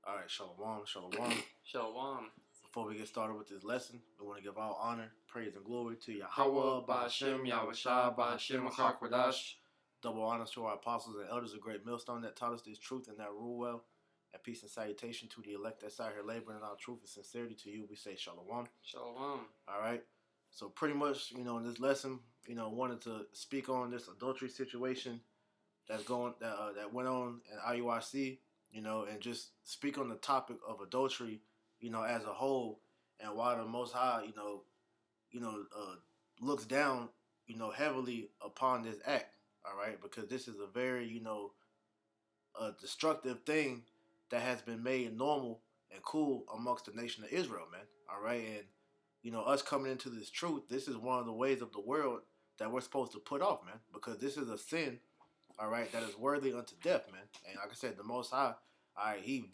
All right, shalom, shalom. Shalom. Before we get started with this lesson, we want to give all honor, praise, and glory to Yahweh, Yahweh, Ba'Hashem, Ba'Hashem, Yahushua, Yahushua, Ba'Hashem, Ba'Hashem, Hakwadash. Double honors to our apostles and elders, a great millstone that taught us this truth and that rule well. And peace and salutation to the elect that's out here laboring in our truth and sincerity. To you, we say shalom. Shalom. All right. So pretty much, in this lesson, wanted to speak on this adultery situation that went on in IUIC, and just speak on the topic of adultery, as a whole, and why the Most High, looks down, heavily upon this act. All right, because this is a very, a destructive thing that has been made normal and cool amongst the nation of Israel, man. All right, and us coming into this truth, this is one of the ways of the world that we're supposed to put off, man, because this is a sin, all right, that is worthy unto death, man. And like I said, the Most High, all right, he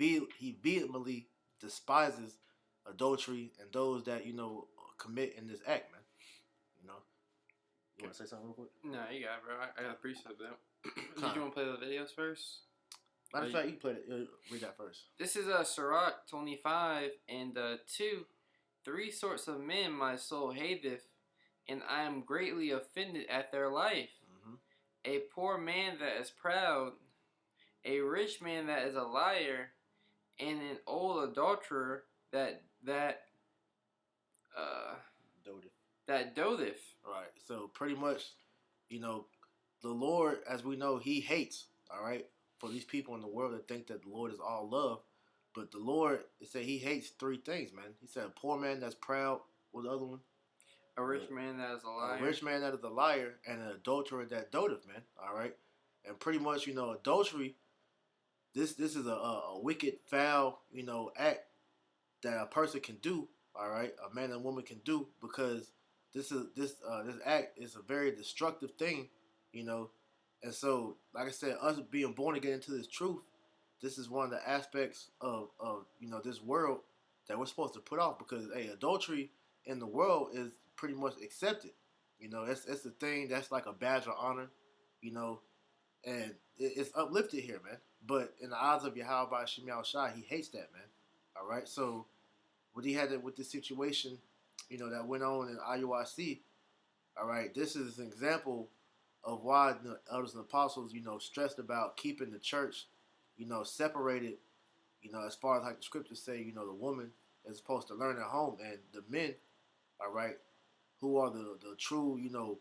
vehemently despises adultery and those that commit in this act, man. You want to say something real quick? No, you got it, bro. I got a precept though. Did you want to play the videos first? Matter of fact, you play it. Read that first. This is Sirach 25 and 2. 3 sorts of men my soul hateth, and I am greatly offended at their life. Mm-hmm. A poor man that is proud, a rich man that is a liar, and an old adulterer that dotheth. Right. So pretty much, the Lord, as we know, He hates. All right, for these people in the world that think that the Lord is all love, but the Lord, it said He hates 3 things, man. He said a poor man that's proud. What's the other one? A rich man that is a liar. A rich man that is a liar, and an adulterer that dotheth, man. All right, and pretty much, adultery. This is a wicked, foul, act that a person can do. All right, a man and woman can do, because this act is a very destructive thing, and so, like I said, us being born again into this truth, this is one of the aspects of this world that we're supposed to put off, because adultery in the world is pretty much accepted. It's a thing that's like a badge of honor, and it's uplifted here, man. But in the eyes of Yahweh Ba'Hashem Yahushua, He hates that, man. All right, so what he had with this situation, that went on in IUIC, all right, this is an example of why the elders and apostles, stressed about keeping the church, separated, as far as like the scriptures say, the woman is supposed to learn at home, and the men, all right, who are the true,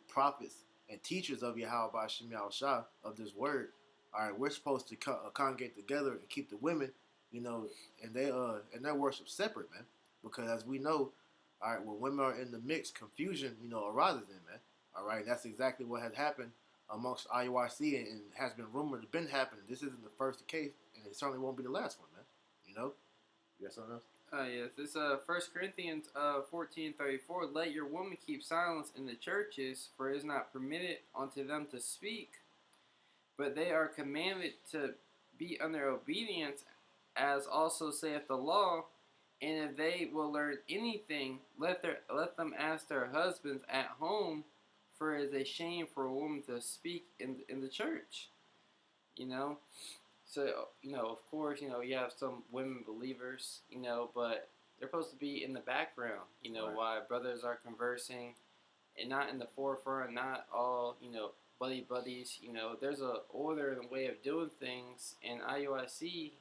prophets and teachers of Yahweh Ba'Hashem Yahushua, of this word, all right, we're supposed to congregate together and keep the women, and their worship separate, man. Because as we know, all right, when women are in the mix, confusion, arises in, man. All right, that's exactly what has happened amongst IUIC, and has been rumored to been happening. This isn't the first case, and it certainly won't be the last one, man. You got something else? Yes, this 1 Corinthians 14:34. Let your woman keep silence in the churches, for it is not permitted unto them to speak, but they are commanded to be under obedience, as also saith the law. And if they will learn anything, let them ask their husbands at home, for it is a shame for a woman to speak in the church. So, of course, you have some women believers, but they're supposed to be in the background, Right. While brothers are conversing, and not in the forefront, not all, buddies. There's a order and way of doing things, and IUIC,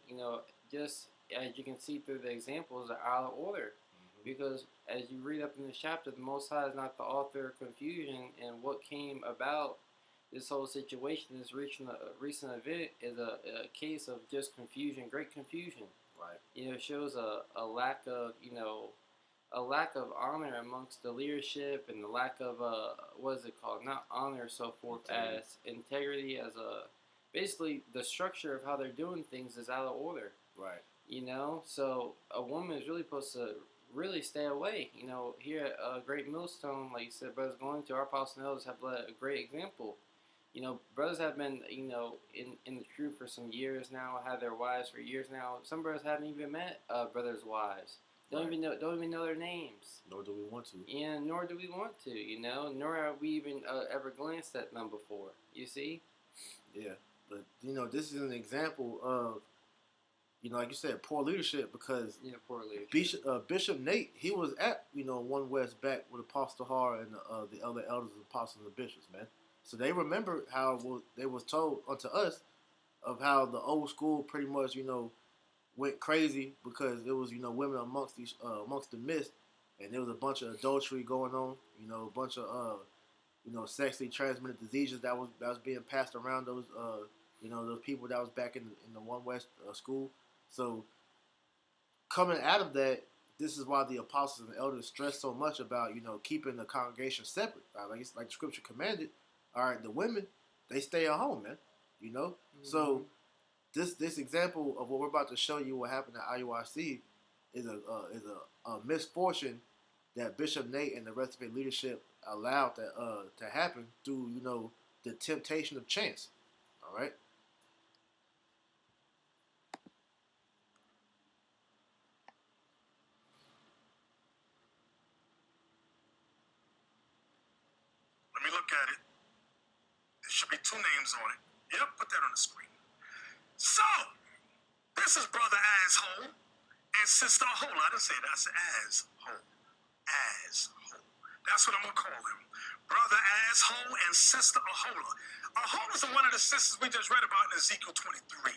just as you can see through the examples, are out of order. Mm-hmm. Because as you read up in this chapter, the Most High is not the author of confusion, and what came about this whole situation, this recent event, is a case of just confusion, great confusion. Right. It shows a lack of, a lack of honor amongst the leadership, and the lack of, what is it called? Not honor, so forth, as integrity, as basically the structure of how they're doing things is out of order. Right. So a woman is really supposed to really stay away. Here at Great Millstone, like you said, brothers going to our apostle and elders have led a great example. Brothers have been, in the truth for some years now, had their wives for years now. Some brothers haven't even met brothers' wives. Don't even know their names. Nor do we want to. Yeah, nor do we want to, nor have we even ever glanced at them before. You see? Yeah, but this is an example of like you said, poor leadership because Yeah, poor leadership. Bishop Nate, he was at One West back with Apostle Har and the other elders, apostles, and bishops, man. So they remember how they was told unto us of how the old school pretty much went crazy because it was women amongst the midst, and there was a bunch of adultery going on, a bunch of sexually transmitted diseases that was being passed around those people that was back in the One West school. So coming out of that, this is why the apostles and elders stress so much about keeping the congregation separate. Right? Like it's like the scripture commanded. All right, the women they stay at home, man. So this example of what we're about to show you what happened at IUIC is a misfortune that Bishop Nate and the rest of his leadership allowed that to happen through the temptation of chance. All right. Let me look at it. There should be two names on it. Yep, put that on the screen. So, this is Brother Asshole and Sister Hole. I didn't say that. I said Asshole. Asshole. That's what I'm going to call him. Brother Asshole and Sister Ahola. Ahola is one of the sisters we just read about in Ezekiel 23.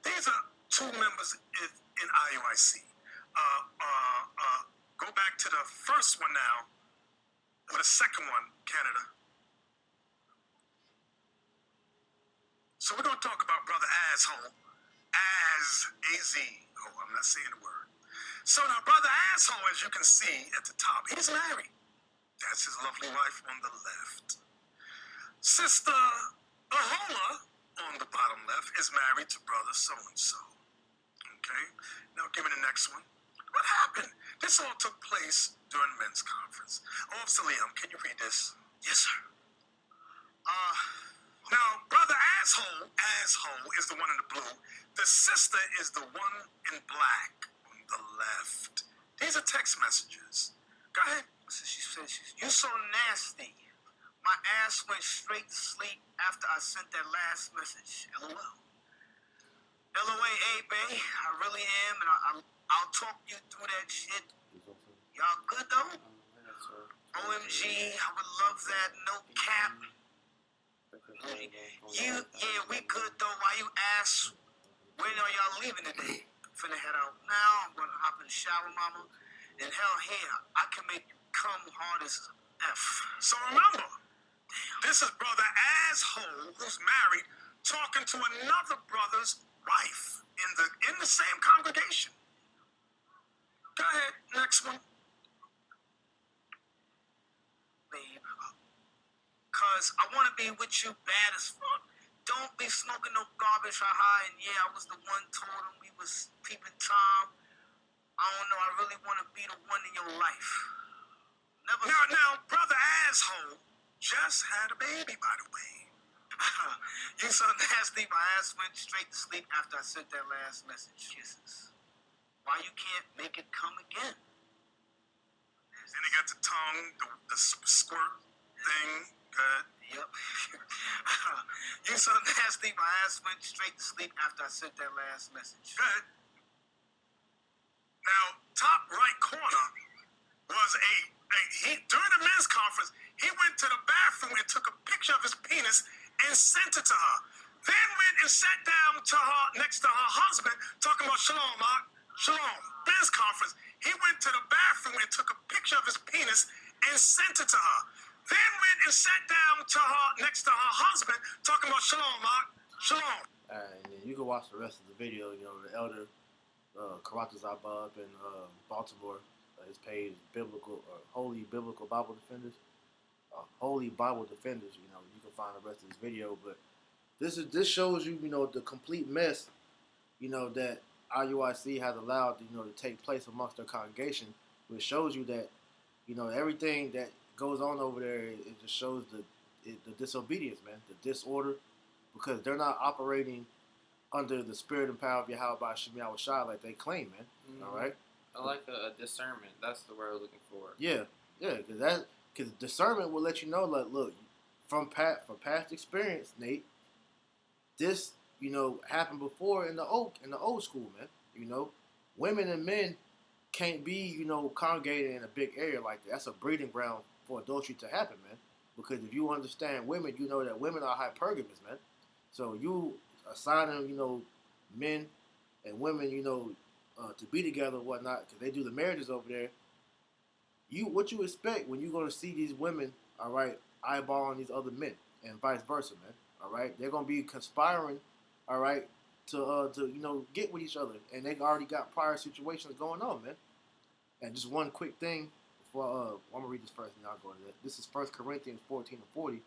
These are two members in IUIC. Go back to the first one now, or the second one, Canada. So we're going to talk about Brother Asshole. A-Z. Oh, I'm not saying the word. So now, Brother Asshole, as you can see at the top, he's married. That's his lovely wife on the left. Sister Ahola, on the bottom left, is married to Brother so-and-so. Okay? Now give me the next one. What happened? This all took place during men's conference. Officer Liam, can you read this? Yes, sir. Now, Brother Asshole is the one in the blue. The sister is the one in black on the left. These are text messages. Go ahead. So she said, "You so nasty. My ass went straight to sleep after I sent that last message. LOL. LOA, babe. I really am, and I'll talk you through that shit. Y'all good though? OMG, I would love that. No cap. We good though. Why you ask? When are y'all leaving today? Finna head out now. I'm gonna hop in the shower, mama. And hell, here I can make you come hard as F. So remember, this is Brother Asshole who's married talking to another brother's wife in the same congregation. Go ahead, next one. Babe, cause I wanna be with you bad as fuck. Don't be smoking no garbage or high. And yeah, I was the one told him we was peeping Tom. I don't know. I really want to be the one in your life. Never. Now, Brother Asshole just had a baby, by the way. You so nasty. My ass went straight to sleep after I sent that last message. Kisses. Why you can't make it come again? And he got the tongue, the squirt thing. Good. Yep. You so nasty. My ass went straight to sleep after I sent that last message. Good. Now, top right corner was during the men's conference, he went to the bathroom and took a picture of his penis and sent it to her. Then went and sat down to her next to her husband, talking about shalom, Mark. Shalom. Men's conference. He went to the bathroom and took a picture of his penis and sent it to her. Then went and sat down to her next to her husband, talking about shalom, Mark. Shalom. And then you can watch the rest of the video. The elder Karata Zaba up in Baltimore. His page, Holy Biblical Bible Defenders. Holy Bible Defenders. You can find the rest of this video. But this shows you, the complete mess, that IUIC has allowed, to take place amongst their congregation, which shows you that, everything that goes on over there, it just shows the disobedience, man, the disorder, because they're not operating under the spirit and power of Yahweh Shem Yahweh Shai like they claim, man. Mm-hmm. All right. I like a discernment. That's the word I was looking for. Yeah, because discernment will let you know, like, look, from past experience, Nate, this, happened before in the old school, man. Women and men can't be, congregated in a big area like that. That's a breeding ground for adultery to happen, man. Because if you understand women, you know that women are hypergamous, man. So you assigning, men and women, to be together and whatnot, because they do the marriages over there. What you expect when you're gonna see these women, all right, eyeballing these other men, and vice versa, man. All right, they're gonna be conspiring, all right, to get with each other, and they already got prior situations going on, man. And just one quick thing before I'm gonna read this first, and I'll go into that. This is 1 Corinthians 14:40.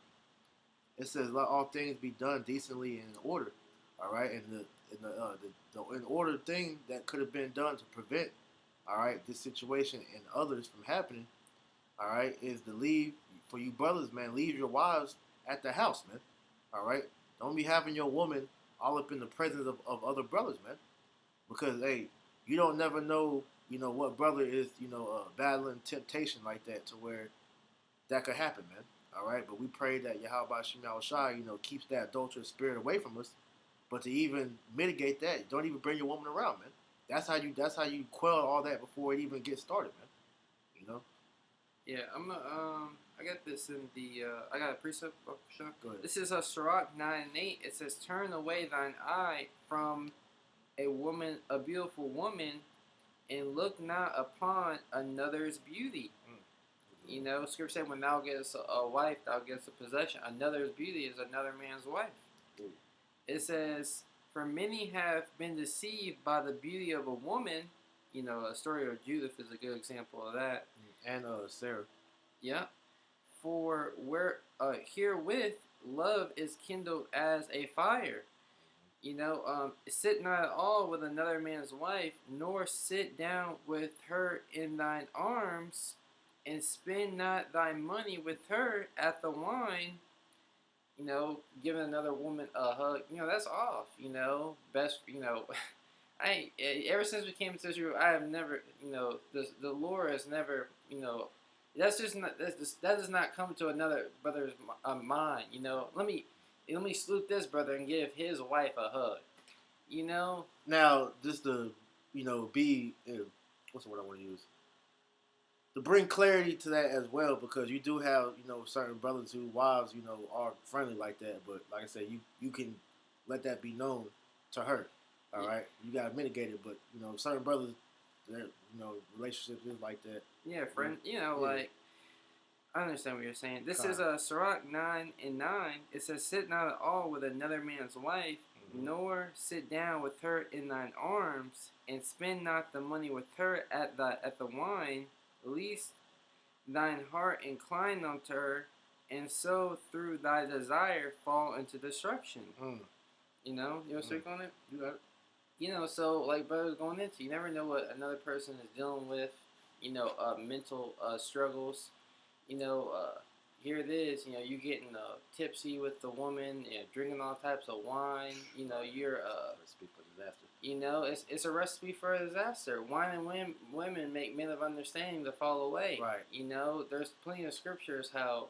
It says, "Let all things be done decently and in order." All right, and the in order thing that could have been done to prevent, all right, this situation and others from happening, all right, is to leave for you brothers, man. Leave your wives at the house, man. All right, don't be having your woman all up in the presence of other brothers, man. Because hey, you don't never know, what brother is, battling temptation like that to where that could happen, man. All right, but we pray that Yahweh Shem Shai, keeps that adulterous spirit away from us. But to even mitigate that, don't even bring your woman around, man. That's how you quell all that before it even gets started, man. You know. Yeah, I got this in the. I got a precept. Oh, sure. Go ahead. This is a Sirach 9:8. It says, "Turn away thine eye from a beautiful woman, and look not upon another's beauty." Scripture said, "When thou gettest a wife, thou gettest a possession. Another's beauty is another man's wife." It says, "For many have been deceived by the beauty of a woman." A story of Judith is a good example of that. And Sarah. Yeah. For herewith love is kindled as a fire. Sit not at all with another man's wife, nor sit down with her in thine arms, and spend not thy money with her at the wine. Giving another woman a hug, that's off. Best, ever since we came to Israel, I have never, the Lord has never, that's just not, that does not come to another brother's mind. Let me salute this brother and give his wife a hug. Now, just to, be, what's the word I want to use? To bring clarity to that as well, because you do have, certain brothers whose wives, are friendly like that. But like I said, you can let that be known to her. All right, you gotta mitigate it. But certain brothers, their relationships is like that. Yeah, friend. Like I understand what you're saying. This is a Sirach 9:9. It says, "Sit not at all with another man's wife, nor sit down with her in thine arms, and spend not the money with her at the wine, lest thine heart incline unto her, and so through thy desire fall into destruction." You want to speak on it? You got it. So like brothers going into, you never know what another person is dealing with. Mental struggles. Here it is. You getting tipsy with the woman, drinking all types of wine. You're Recipe for disaster. It's a recipe for a disaster. Wine and women make men of understanding to fall away. Right. There's plenty of scriptures how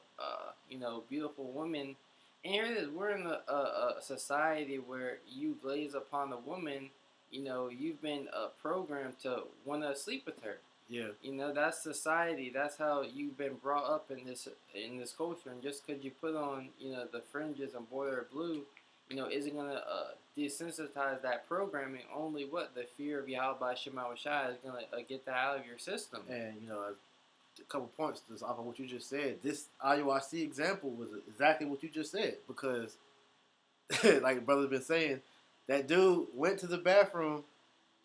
beautiful women. And here it is. We're in a society where you blaze upon a woman. You've been programmed to want to sleep with her. Yeah. That's society. That's how you've been brought up in this culture. And just because you put on, the fringes and boiler blue, isn't going to desensitize that programming. Only the fear of Yahweh Shema Shai is going to get that out of your system. And, a couple points just off of what you just said. This IUIC example was exactly what you just said. Because, like the brother's been saying, that dude went to the bathroom.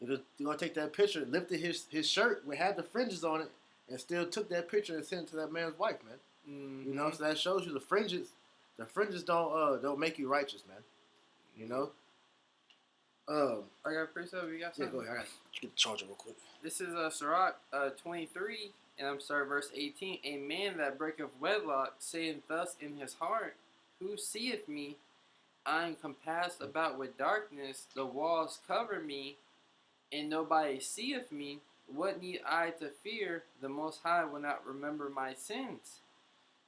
You're going to take that picture, lifted his shirt, we had the fringes on it, and still took that picture and sent it to that man's wife, man. Mm-hmm. So that shows you the fringes don't make you righteous, man. I got a precept. You got Yeah, something? go ahead. I got to get the charger real quick. This is Sirach 23, and I'm sorry, verse 18. "A man that breaketh wedlock saith thus in his heart, Who seeth me? I am compassed about with darkness, the walls cover me, and nobody seeth me. What need I to fear? The Most High will not remember my sins."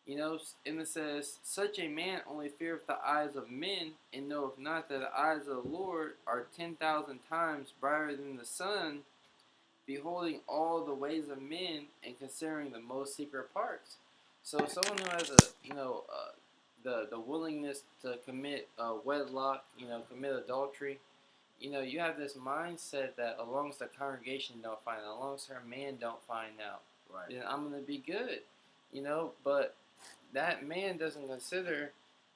You know, and it says, such a man only feareth the eyes of men, and knoweth not that the eyes of the Lord are 10,000 times brighter than the sun, beholding all the ways of men, and considering the most secret parts. So someone who has the willingness to commit wedlock, commit adultery, you have this mindset that as long as the congregation don't find out, as long as her man don't find out, Right. then I'm going to be good, but that man doesn't consider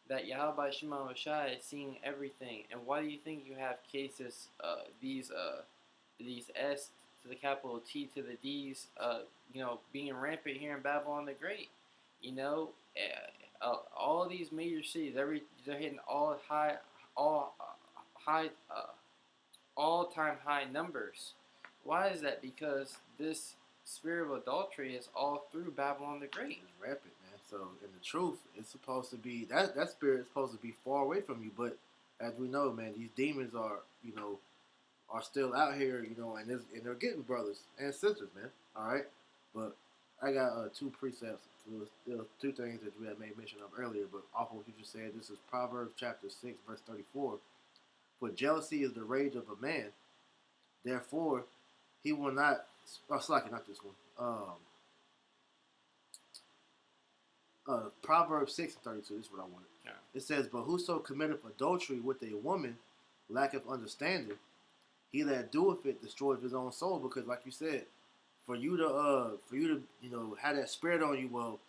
that Yahweh Shema Shai is seeing everything. And why do you think you have cases, these S to the capital T to the D's, being rampant here in Babylon the Great? All of these major cities, they're hitting all high, all-time high numbers. Why is that? Because this spirit of adultery is all through Babylon the Great. It's rampant, man. So in the truth, it's supposed to be that spirit is supposed to be far away from you. But as we know, man, these demons are still out here, and they're getting brothers and sisters, man. All right, but I got two precepts. There was two things that we had made mention of earlier, but off of what you just said, this is Proverbs chapter 6, verse 34. For jealousy is the rage of a man, therefore he will not. Oh, slacking, not this one. Proverbs 6 and 32. This is what I wanted. Yeah. It says, "But whoso committeth adultery with a woman lacketh understanding. He that doeth it destroyeth his own soul." Because, like you said, for you to have that spirit on you, well,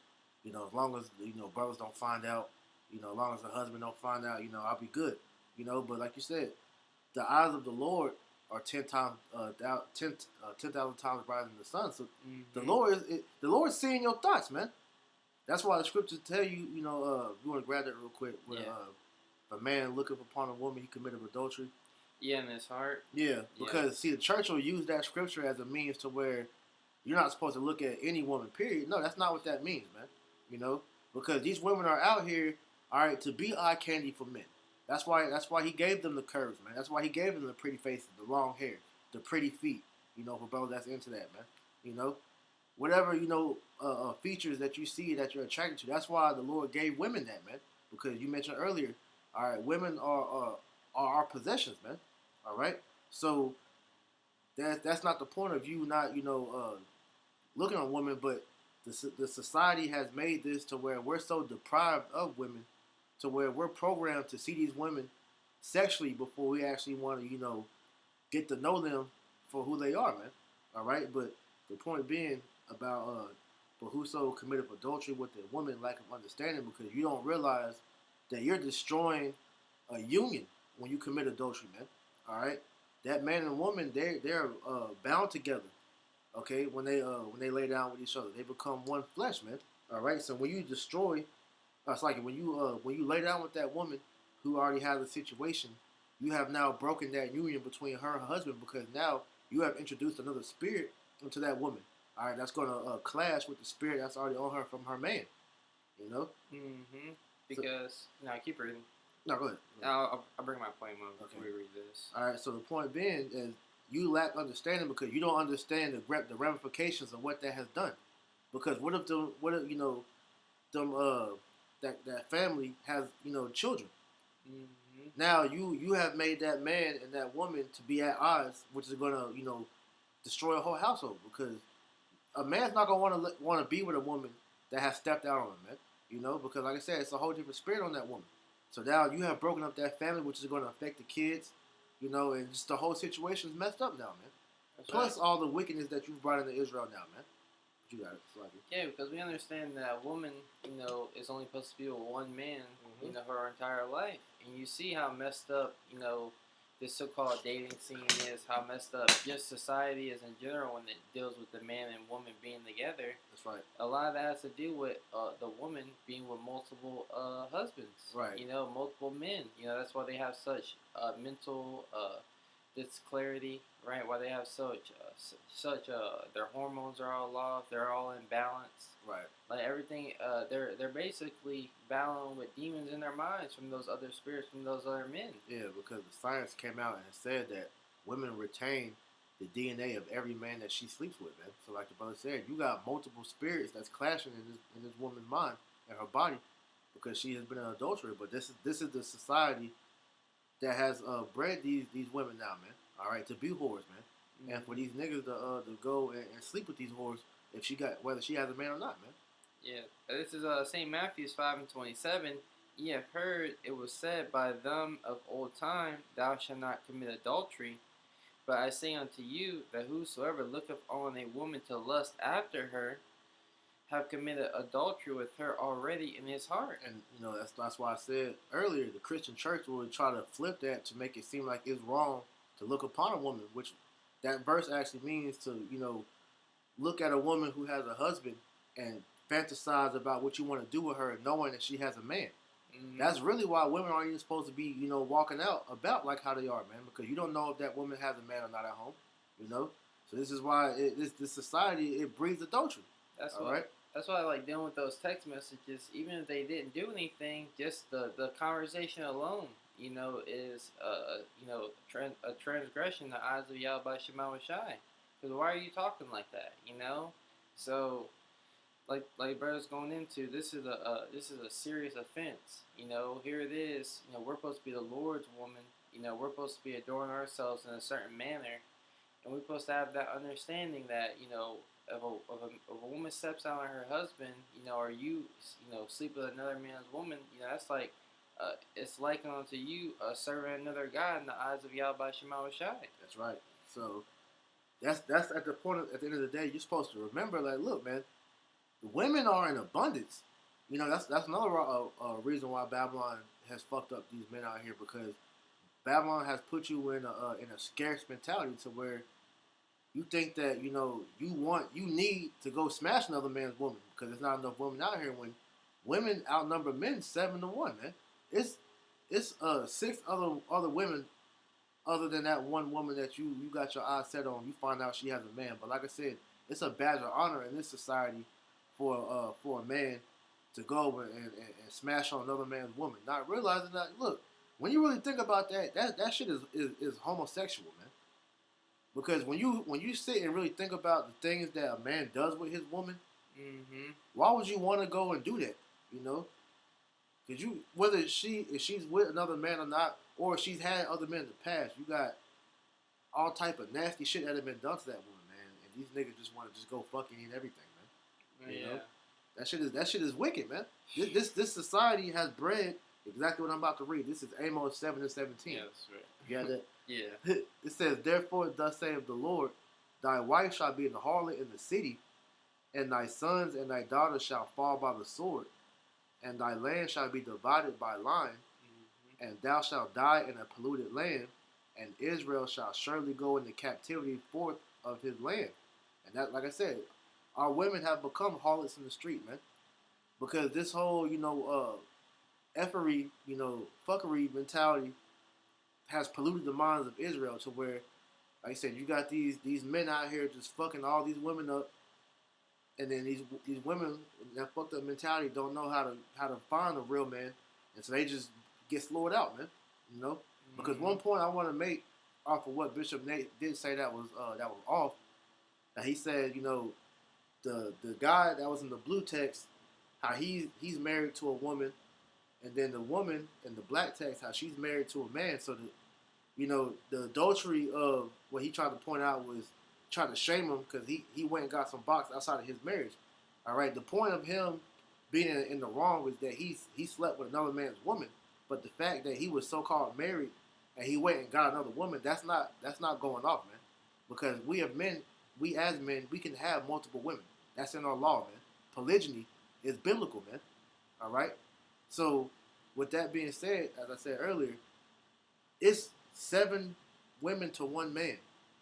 as long as brothers don't find out, as long as the husband don't find out, I'll be good. But like you said, the eyes of the Lord are 10,000 times brighter than the sun. So the Lord is seeing your thoughts, man. That's why the scriptures tell you, you want to grab that real quick. Where a man looketh upon a woman, he committed adultery. Yeah, in his heart. Yeah, because see, the church will use that scripture as a means to where you're not supposed to look at any woman. Period. No, that's not what that means, man. Because these women are out here, all right, to be eye candy for men. That's why he gave them the curves, man. That's why he gave them the pretty faces, the long hair, the pretty feet. For brothers that's into that, man. Whatever features that you see that you're attracted to. That's why the Lord gave women that, man. Because you mentioned earlier, all right, women are our possessions, man. All right, so that's not the point of you not looking on women, but the society has made this to where we're so deprived of women, to where we're programmed to see these women sexually before we actually want to get to know them for who they are, man. All right, but the point being about but whoso committed adultery with a woman lack of understanding, because you don't realize that you're destroying a union when you commit adultery, man. All right, that man and woman, they're bound together. Okay, when they lay down with each other, they become one flesh, man. All right, so when you destroy, it's like when you lay down with that woman who already has a situation, you have now broken that union between her and her husband, because now you have introduced another spirit into that woman. All right, that's going to clash with the spirit that's already on her from her man. Mm-hmm. Because keep reading. No, go ahead. I'll bring my point when we read this. All right, so the point being is you lack understanding because you don't understand the ramifications of what that has done. Because what if that family has children? Mm-hmm. Now you have made that man and that woman to be at odds, which is gonna destroy a whole household, because a man's not gonna want to be with a woman that has stepped out on him, man. Because like I said, it's a whole different spirit on that woman. So now you have broken up that family, which is going to affect the kids, and just the whole situation is messed up now, man. That's Plus right. All the wickedness that you've brought into Israel now, man. But you got it, Slacky. Yeah, because we understand that a woman, is only supposed to be with one man, her entire life. And you see how messed up, this so-called dating scene is, how messed up just society is in general when it deals with the man and woman being together. That's right. A lot of that has to do with the woman being with multiple husbands. Right. Multiple men. That's why they have such mental disclarity, right? Why they have such their hormones are all off, they're all in balance. Right. Like everything, they're basically battling with demons in their minds from those other spirits, from those other men. Yeah, because the science came out and said that women retain the DNA of every man that she sleeps with, man. So like the brother said, you got multiple spirits that's clashing in this woman's mind, and her body because she has been an adulterer. But this is the society that has bred these women now, man. All right, to be whores, man, and for these niggas to go and sleep with these whores if she got whether she has a man or not, man. Yeah, this is St. Matthew's 5:27. Ye have heard it was said by them of old time, Thou shalt not commit adultery. But I say unto you that whosoever looketh on a woman to lust after her, have committed adultery with her already in his heart. And that's why I said earlier the Christian church will try to flip that to make it seem like it's wrong to look upon a woman, which that verse actually means to look at a woman who has a husband and fantasize about what you want to do with her, knowing that she has a man. That's really why women aren't even supposed to be, walking out about like how they are, man, because you don't know if that woman has a man or not at home, So this is why this society it breeds adultery. That's all why. right. That's why I like dealing with those text messages, even if they didn't do anything. Just the conversation alone, is a transgression in the eyes of Yahweh Shema Shai. Because why are you talking like that? So. Like brother's going into, this is a serious offense. Here it is. We're supposed to be the Lord's woman. We're supposed to be adorning ourselves in a certain manner, and we're supposed to have that understanding that if a woman steps out on her husband, or you sleep with another man's woman, that's like it's likened unto you serving another God in the eyes of Yahweh Shema Shai. That's right. So that's at the point at the end of the day you're supposed to remember, like, look, man. The women are in abundance. That's another reason why Babylon has fucked up these men out here, because Babylon has put you in a scarce mentality to where you think that you need to go smash another man's woman because there's not enough women out here. When women outnumber men 7-1, man. It's 6 other women other than that one woman that you got your eyes set on. You find out she has a man, but like I said, it's a badge of honor in this society for a man to go and smash on another man's woman, not realizing that, look, when you really think about that shit is homosexual, man. Because when you sit and really think about the things that a man does with his woman, why would you want to go and do that? Because whether if she's with another man or not, or if she's had other men in the past, you got all type of nasty shit that have been done to that woman, man. And these niggas just want to just go fucking eat everything. That shit is wicked, man. This society has bred exactly what I'm about to read. This is Amos 7:17. Yeah, that's right. You got that? Yeah. It says, therefore, thus saith the Lord, thy wife shall be an harlot in the city, and thy sons and thy daughters shall fall by the sword, and thy land shall be divided by line, and thou shalt die in a polluted land, and Israel shall surely go into captivity forth of his land. And that, like I said, our women have become harlots in the street, man. Because this whole, effery, fuckery mentality has polluted the minds of Israel to where, like I said, you got these men out here just fucking all these women up, and then these women that fucked up mentality don't know how to find a real man, and so they just get slowed out, man. Because one point I want to make off of what Bishop Nate did say that was off. Now he said, the guy that was in the blue text, how he's married to a woman, and then the woman in the black text, how she's married to a man. So the adultery of what he tried to point out was trying to shame him because he went and got some box outside of his marriage. All right, the point of him being in the wrong was that he slept with another man's woman, but the fact that he was so-called married and he went and got another woman, that's not going off, man. Because we as men, we can have multiple women. That's in our law, man. Polygyny is biblical, man. All right? So, with that being said, as I said earlier, it's 7 women to 1 man.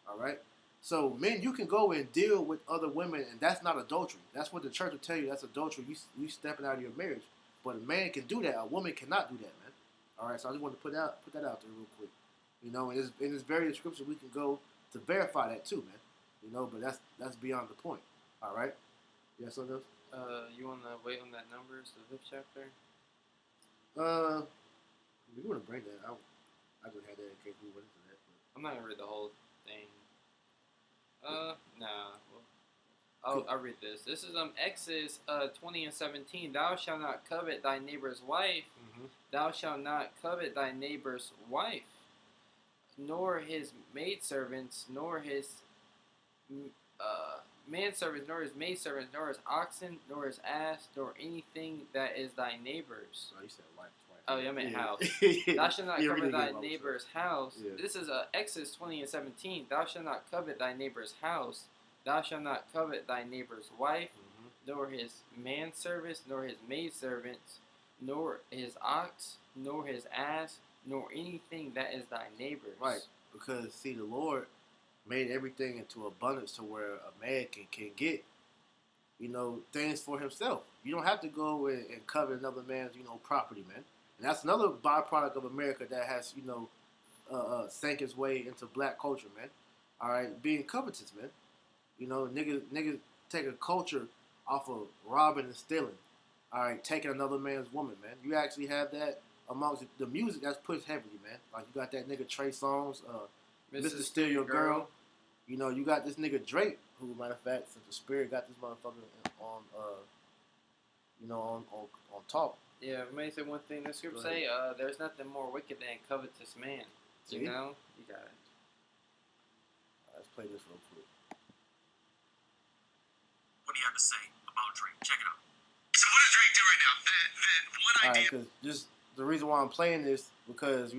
All right? So, men, you can go and deal with other women, and that's not adultery. That's what the church will tell you. That's adultery. You stepping out of your marriage. But a man can do that. A woman cannot do that, man. All right? So, I just want to put that out there real quick. And there's various scriptures we can go to verify that too, man. But that's beyond the point. All right? Yes, so else? You want to wait on that Numbers, the 5th chapter? We want to bring that out. I just had that in case we went into that. I'm not going to read the whole thing. Nah. Well, I'll read this. This is Exodus 20 and 17. Thou shalt not covet thy neighbor's wife. Mm-hmm. Thou shalt not covet thy neighbor's wife, nor his maidservants, nor his manservants, nor his maidservants, nor his oxen, nor his ass, nor anything that is thy neighbor's. Oh, you said wife twice. Oh, yeah, I meant house. Yeah. Thou shalt not Yeah, we covet did thy get what I was neighbor's house. Yeah. This is Exodus 20 and 17. Thou shalt not covet thy neighbor's house. Thou shalt not covet thy neighbor's wife, nor his manservants, nor his maidservants, nor his ox, nor his ass, nor anything that is thy neighbor's. Right, because see, the Lord made everything into abundance to where a man can get, things for himself. You don't have to go and covet another man's, property, man. And that's another byproduct of America that has, sank its way into black culture, man. All right, being covetous, man. Niggas take a culture off of robbing and stealing. All right, taking another man's woman, man. You actually have that amongst the music that's pushed heavily, man. Like you got that nigga Trey Songz, Mr. Steal Your Girl. You got this nigga Drake, who, matter of fact, since the Spirit got this motherfucker on, on top. Yeah, may say one thing. The scripture say, there's nothing more wicked than a covetous man. See? You know? You got it. Let's play this real quick. What do you have to say about Drake? Check it out. So what does Drake do right now? That one All idea. right, because just the reason why I'm playing this, because,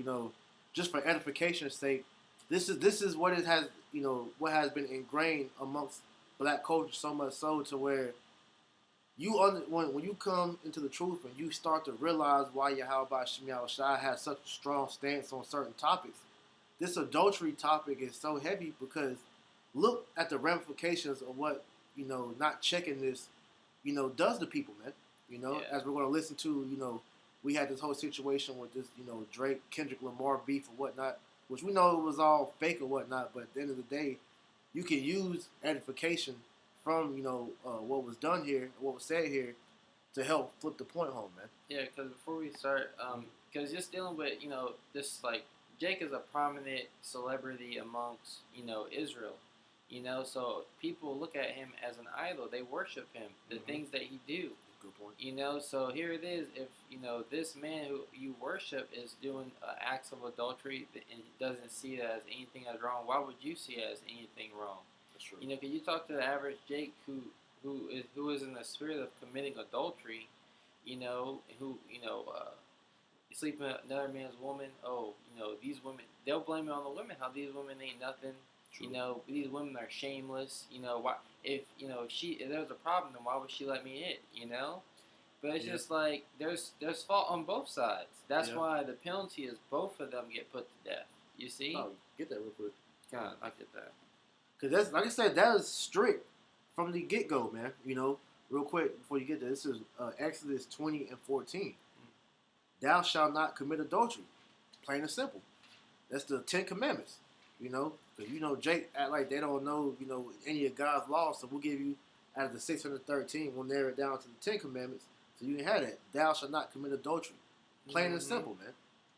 just for edification's sake, this is what it has, what has been ingrained amongst black culture so much so to where when you come into the truth and you start to realize why Yahweh Shem Shai has such a strong stance on certain topics, this adultery topic is so heavy because look at the ramifications of what, not checking this, does to people, man. As we're going to listen to, we had this whole situation with this, Drake, Kendrick Lamar beef or whatnot, which we know it was all fake or whatnot, but at the end of the day, you can use edification from, what was done here, what was said here, to help flip the point home, man. Yeah, because before we start, because just dealing with, this, like, Jake is a prominent celebrity amongst, Israel. So people look at him as an idol. They worship him, the things that he do. Good point. So here it is. If, this man who you worship is doing acts of adultery and doesn't see it as anything as wrong, why would you see it as anything wrong? That's true. Can you talk to the average Jake who is in the spirit of committing adultery, sleeping with another man's woman? Oh, these women, they'll blame it on the women, how these women ain't nothing. True. These women are shameless. Why? If there's a problem, then why would she let me in? But it's just like there's fault on both sides. That's why the penalty is both of them get put to death. You see? Oh, get that real quick. God, I get that. Because that's, like I said, that is strict from the get-go, man. Real quick before you get there, this is Exodus 20 and 14. Thou shalt not commit adultery. Plain and simple. That's the 10 Commandments. Because, Jake act like they don't know, any of God's laws. So we'll give you, out of the 613, we'll narrow it down to the 10 Commandments. So you can have that. Thou shalt not commit adultery. Plain and simple, man.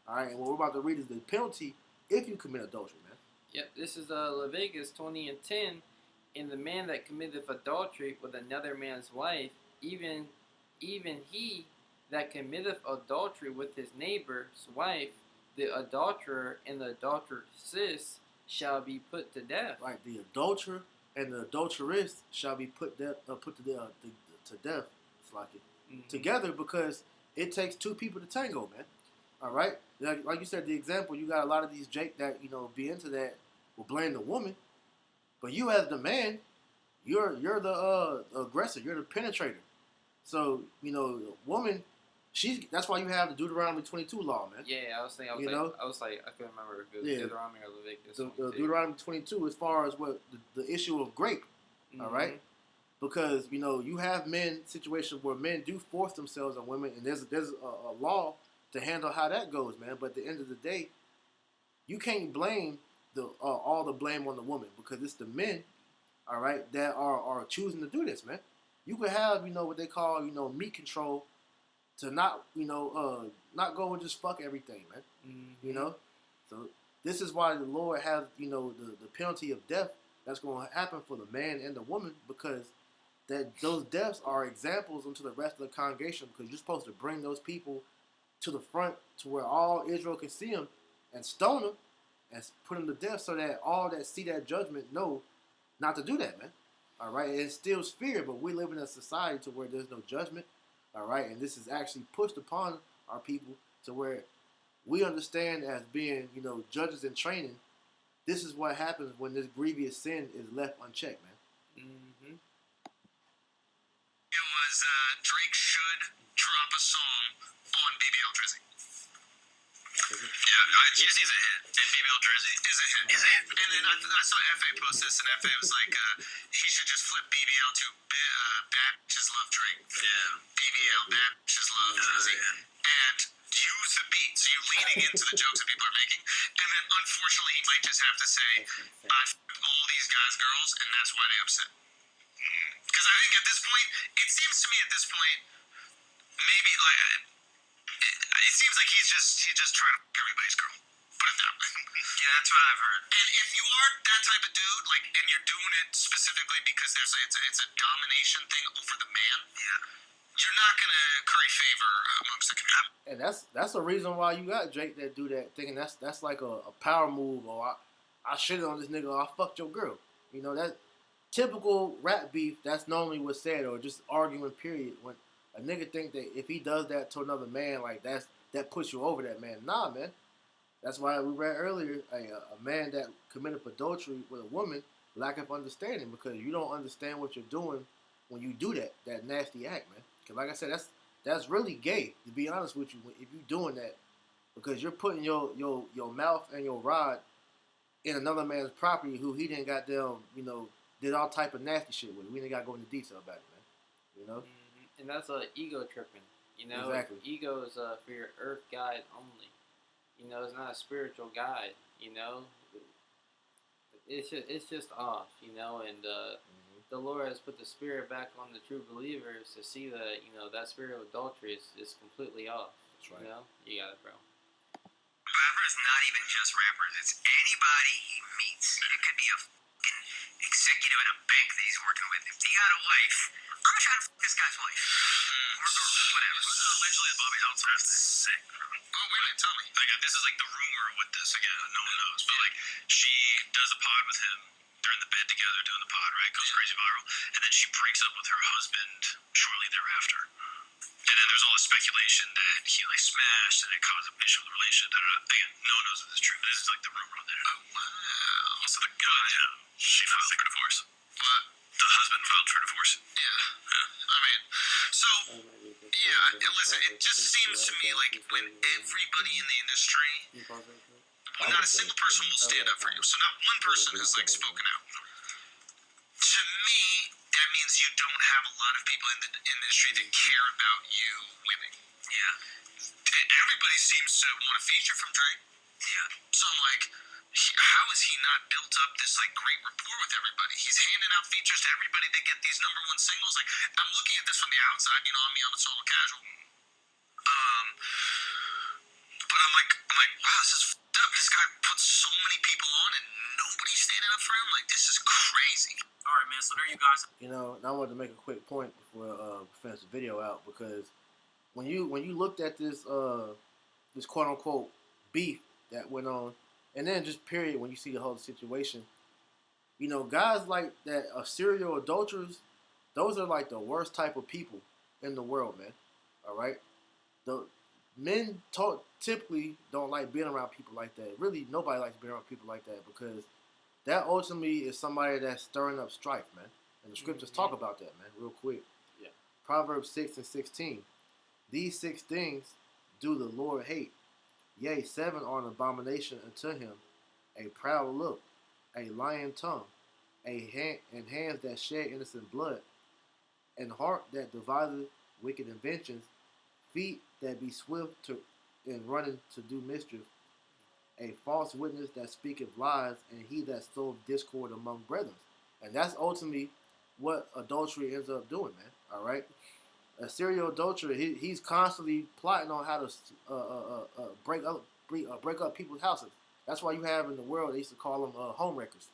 All right, and what we're about to read is the penalty if you commit adultery, man. Yep, this is Leviticus 20 and 10. And the man that committeth adultery with another man's wife, even he that committeth adultery with his neighbor's wife, the adulterer and the adulteress shall be put to death. Right, the adulterer and the adulteress shall be put to death. It's like it together, because it takes two people to tango, man. All right, like you said, the example, you got a lot of these Jake that be into that will blame the woman, but you as the man, you're the aggressor, you're the penetrator. So the woman, that's why you have the Deuteronomy 22 law, man. Yeah, I was thinking, I couldn't remember if it was Deuteronomy or Leviticus. The Deuteronomy 22, as far as what the issue of grape, all right? Because, you have situations where men do force themselves on women, and there's a law to handle how that goes, man. But at the end of the day, you can't blame all the blame on the woman, because it's the men, all right, that are choosing to do this, man. You could have, what they call, meat control, to not, not go and just fuck everything, man. So this is why the Lord has, the penalty of death that's going to happen for the man and the woman, because that those deaths are examples into the rest of the congregation because you're supposed to bring those people to the front to where all Israel can see them and stone them and put them to death so that all that see that judgment know not to do that, man. All right, it instills fear, but we live in a society to where there's no judgment. All right, and this is actually pushed upon our people to where we understand as being, judges in training. This is what happens when this grievous sin is left unchecked, man. Mm-hmm. It was Drake should drop a song on BBL Drizzy. Yeah, he's a hit. And BBL Drizzy is a hit. And then I saw FA post this, and FA was like, he should just flip BBL to Bad Bitches Love Drake. Yeah. BBL Bad Bitches Love Drizzy. And use the beat. So you're leaning into the jokes that people are making. And then unfortunately, he might just have to say, I f***ed all these guys, girls, and that's why they upset. Because I think at this point, it seems to me at this point, maybe like it seems like he's just trying to f*** everybody's girl. Put it that way. Yeah, that's what I've heard. And if you are that type of dude, like, and you're doing it specifically because it's a domination thing over the man, yeah, you're not gonna curry favor amongst the community. And that's the reason why you got Drake that do that, thinking that's like a power move, or I shitted on this nigga, or I fucked your girl. That typical rap beef. That's normally what's said, or just arguing. Period. When a nigga think that if he does that to another man, like that puts you over that man. Nah, man. That's why we read earlier a man that committed adultery with a woman lack of understanding, because you don't understand what you're doing when you do that nasty act, man. Because like I said, that's really gay, to be honest with you, if you're doing that, because you're putting your mouth and your rod in another man's property who he didn't goddamn, did all type of nasty shit with. We didn't got to go into detail about it, man. Mm-hmm. And that's ego tripping. Exactly. Ego is for your earth guide only. It's not a spiritual guide. It's just off. And the Lord has put the spirit back on the true believers to see that that spirit of adultery is completely off. That's right. You got it, bro. Rapper is not even just rappers. It's anybody he meets. It could be a fucking executive at a bank that he's working with. If he got a wife, I'm gonna try to fuck this guy's wife. Or whatever. Allegedly at Bobby Helms. That's sick, bro. Oh, wait a minute, tell me. This is like the rumor with this. Again, no one knows. But like, she does a pod with him. They're in the bed together doing the pod, right? Goes crazy viral. And then she breaks up with her husband shortly thereafter. And then there's all this speculation that he smashed and it caused an issue with the relationship. Again, no one knows if this is true. This is like the rumor on there. Oh, wow. Also, the guy, she filed for divorce. What? The husband filed for divorce. Yeah. I mean, so, yeah, and listen, it just seems to me like when everybody in the industry, not a single person will stand up for you. So not one person has spoken out. To me, that means you don't have a lot of people in the industry that care about you winning. Yeah. Everybody seems to want a feature from Drake. Yeah. So I'm like, how has he not built up this great rapport with everybody? He's handing out features to everybody. They get these #1 singles. I'm looking at this from the outside. I'm a solo casual. But I'm like, wow, this is f***ed up. This guy puts so many people on and nobody's standing up for him. This is crazy. All right, man. So there you guys. And I wanted to make a quick point before we finish the video out, because when you looked at this this quote unquote beef that went on, and then just period, when you see the whole situation, guys like that are serial adulterers. Those are the worst type of people in the world, man. All right, the men typically don't like being around people like that. Really, nobody likes being around people like that, because that ultimately is somebody that's stirring up strife, man. And the scriptures talk about that, man, real quick. Yeah. Proverbs 6:16. These 6 things do the Lord hate. Yea, 7 are an abomination unto him: a proud look, a lying tongue, and hands that shed innocent blood, and heart that deviseth wicked inventions, feet that be swift in running to do mischief, a false witness that speaketh lies, and he that soweth discord among brethren. And that's ultimately what adultery ends up doing, man. All right, a serial adulterer, he's constantly plotting on how to break up people's houses. That's why you have in the world, they used to call them home wreckers.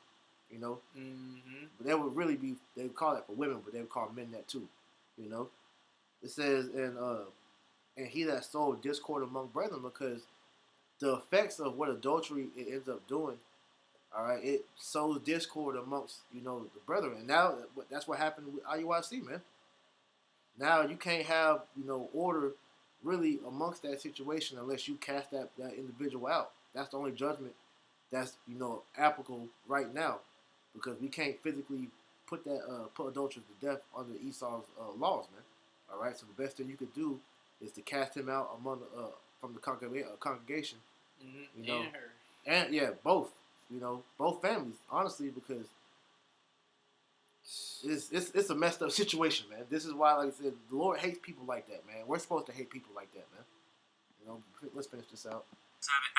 You know, Mm-hmm. but that would really be, they would call that for women, but they would call men that too. You know, it says and he that sowed discord among brethren, because the effects of what adultery it ends up doing, all right, it sows discord amongst the brethren, and now that's what happened with IUIC, man. Now you can't have order really amongst that situation unless you cast that individual out. That's the only judgment that's applicable right now, because we can't physically put adulterers to death under Esau's laws, man. All right, so the best thing you could do is to cast him out among from the congregation. Mm-hmm. You know, And her. and yeah, both. Both families, honestly, because it's a messed up situation, man. This is why, like I said, the Lord hates people like that, man. We're supposed to hate people like that, man. Let's finish this out.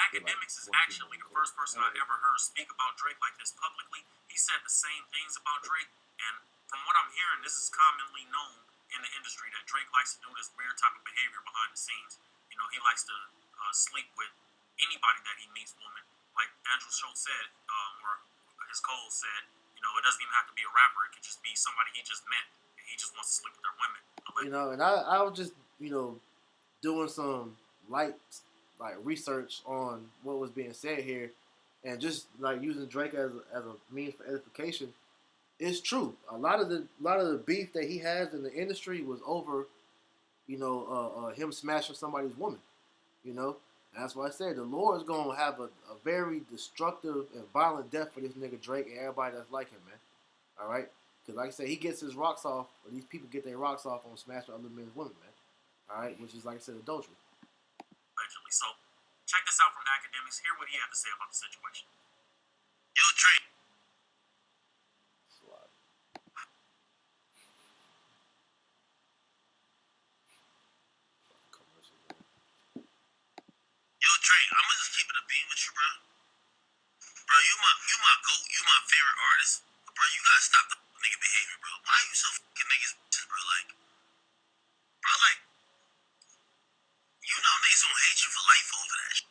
Academics is actually the first person I've ever heard speak about Drake like this publicly. He said the same things about Drake, and from what I'm hearing, this is commonly known in the industry that Drake likes to do this weird type of behavior behind the scenes. He likes to sleep with anybody that he meets women. Like Andrew Schultz said, or his co-host said, it doesn't even have to be a rapper. It could just be somebody he just met, and he just wants to sleep with their women. And I was just doing some light like research on what was being said here, and just like using Drake as a means for edification. It's true. A lot of the beef that he has in the industry was over, him smashing somebody's woman. And that's why I said the Lord is gonna have a very destructive and violent death for this nigga Drake and everybody that's like him, man. All right, because like I said, he gets his rocks off, or these people get their rocks off on smashing other men's women, man. All right, which is like I said, adultery. Allegedly. So, check this out from academics. Hear what he had to say about the situation. Yo, Drake. Yo, Drake, I'm gonna just keep it a beam with you, bro. Bro, you my goat, you my favorite artist. But bro, you gotta stop the nigga behavior, bro. Why are you so fucking niggas bitches, bro? Like, niggas gonna hate you for life over that shit.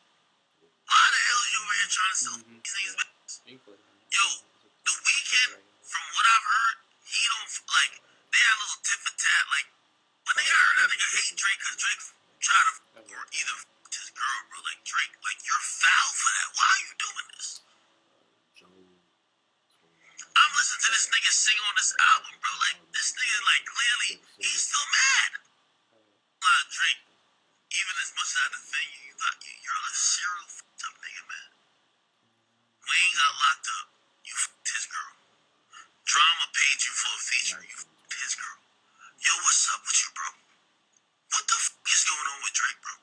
Why the hell are you over here trying to sell these niggas bitches? Yo, the weekend, from what I've heard, he don't like. They had a little tit for tat, like when they heard that nigga hate Drake because Drake tried to or either his girl, bro. Like Drake, like you're foul for that. Why are you doing this? I'm listening to this nigga sing on this album, bro. Like this nigga, like clearly he's still mad. Drake, even as much as I defend you, you're a serial fucked up nigga, man. Wayne got locked up. You fucked his girl. Drama paid you for a feature. You fucked his girl. Yo, what's up with you, bro? What the fuck is going on with Drake, bro?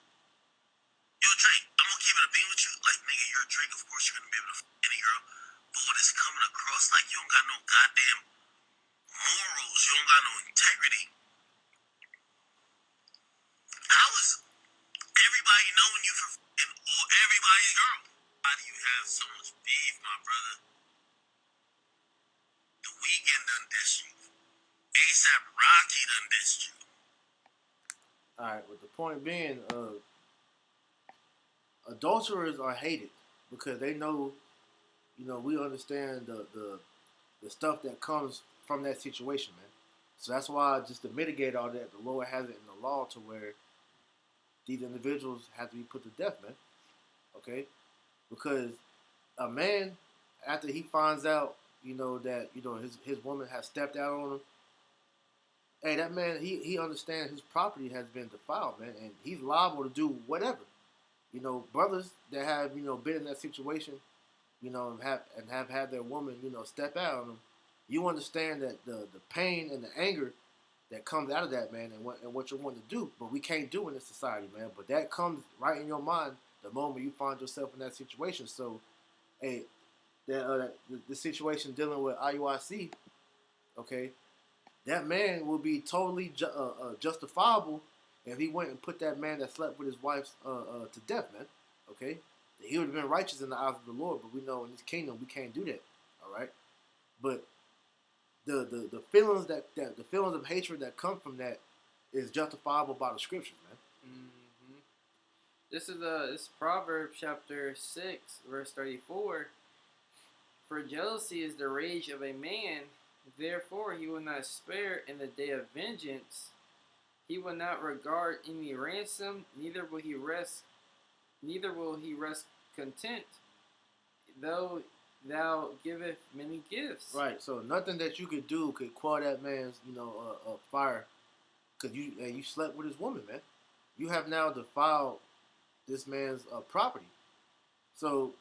Yo, Drake, I'm gonna keep it a beam with you. Like, nigga, you're Drake. Of course you're gonna be able to fuck any girl. But what is coming across like you don't got no goddamn morals. You don't got no integrity. How is everybody knowing you for fucking everybody's girl? How do you have so much beef, my brother? The Weeknd done dissed you. ASAP Rocky done dissed you. All right, but the point being, adulterers are hated because they know, we understand the stuff that comes from that situation, man. So that's why, just to mitigate all that, the Lord has it in the law to where these individuals have to be put to death, man. Okay, because a man, after he finds out, that his woman has stepped out on him, hey, that man, he understands his property has been defiled, man, and he's liable to do whatever. Brothers that have been in that situation, and have had their woman step out on them, you understand that the pain and the anger that comes out of that, man, and what you're wanting to do, but we can't do in this society, man. But that comes right in your mind the moment you find yourself in that situation. So, hey, the situation dealing with IUIC, okay, that man will be totally justifiable if he went and put that man that slept with his wife to death, man. Okay, he would have been righteous in the eyes of the Lord, but we know in this kingdom we can't do that. All right, but the feelings the feelings of hatred that come from that is justifiable by the scriptures, man. Mm-hmm. This is Proverbs chapter 6, verse 34. For jealousy is the rage of a man, therefore he will not spare in the day of vengeance. He will not regard any ransom, neither will he rest content, though thou giveth many gifts. Right. So nothing that you could do could quell that man's, fire, because you slept with his woman, man. You have now defiled this man's property. So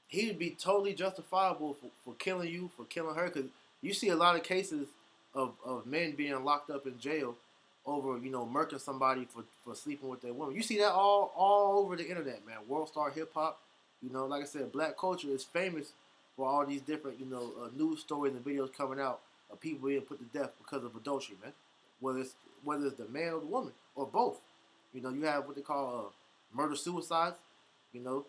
he would be totally justifiable for killing you, for killing her, because you see a lot of cases of men being locked up in jail over, murking somebody for sleeping with their woman. You see that all over the internet, man. World Star Hip Hop, like I said, black culture is famous for all these different, news stories and videos coming out of people being put to death because of adultery, man. Whether it's the man or the woman or both. You have what they call murder suicides. The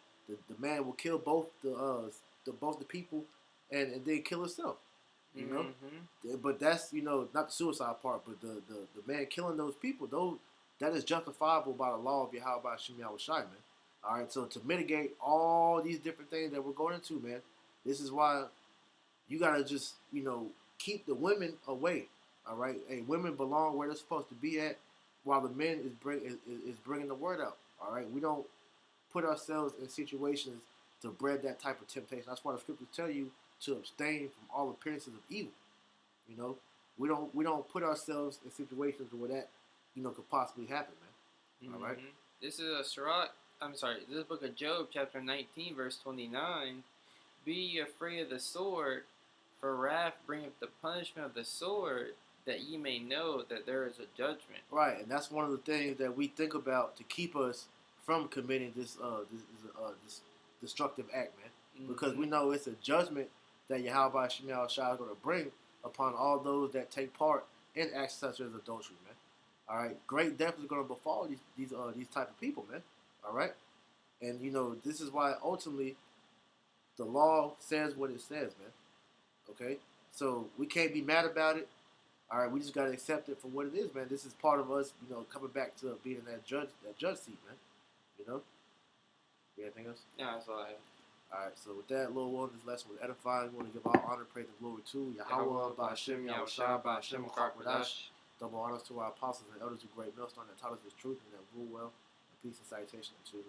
man will kill both the people and then kill himself. But that's not the suicide part, but the man killing those people, that is justifiable by the law of Yahweh Shem Yahushai, man. All right, so to mitigate all these different things that we're going into, man, this is why you gotta just keep the women away. All right, hey, women belong where they're supposed to be at, while the men is bringing the word out. All right, we don't put ourselves in situations to breed that type of temptation. That's why the scriptures tell you to abstain from all appearances of evil. We don't put ourselves in situations where that could possibly happen, man. All right. This is this book of Job, chapter 19, verse 29. Be ye afraid of the sword, for wrath bringeth the punishment of the sword, that ye may know that there is a judgment. Right, and that's one of the things that we think about to keep us from committing this destructive act, man. Because we know it's a judgment that Yahweh Shem Yahushua is going to bring upon all those that take part in acts such as adultery, man. All right, great death is going to befall these type of people, man. All right, and this is why ultimately the law says what it says, man. Okay, so we can't be mad about it. All right, we just gotta accept it for what it is, man. This is part of us, coming back to being in that judge seat, man. You anything else? Yeah, that's all I have. All right, so with that, Lord willing, this lesson was edifying. We want to give all honor, praise, and glory to Yahweh, Ba'Shem, Yahushua, Ba'Shem, Kakwadash. Double honors to our apostles and elders who great millstone that taught us this truth and that rule well. And peace and salutation to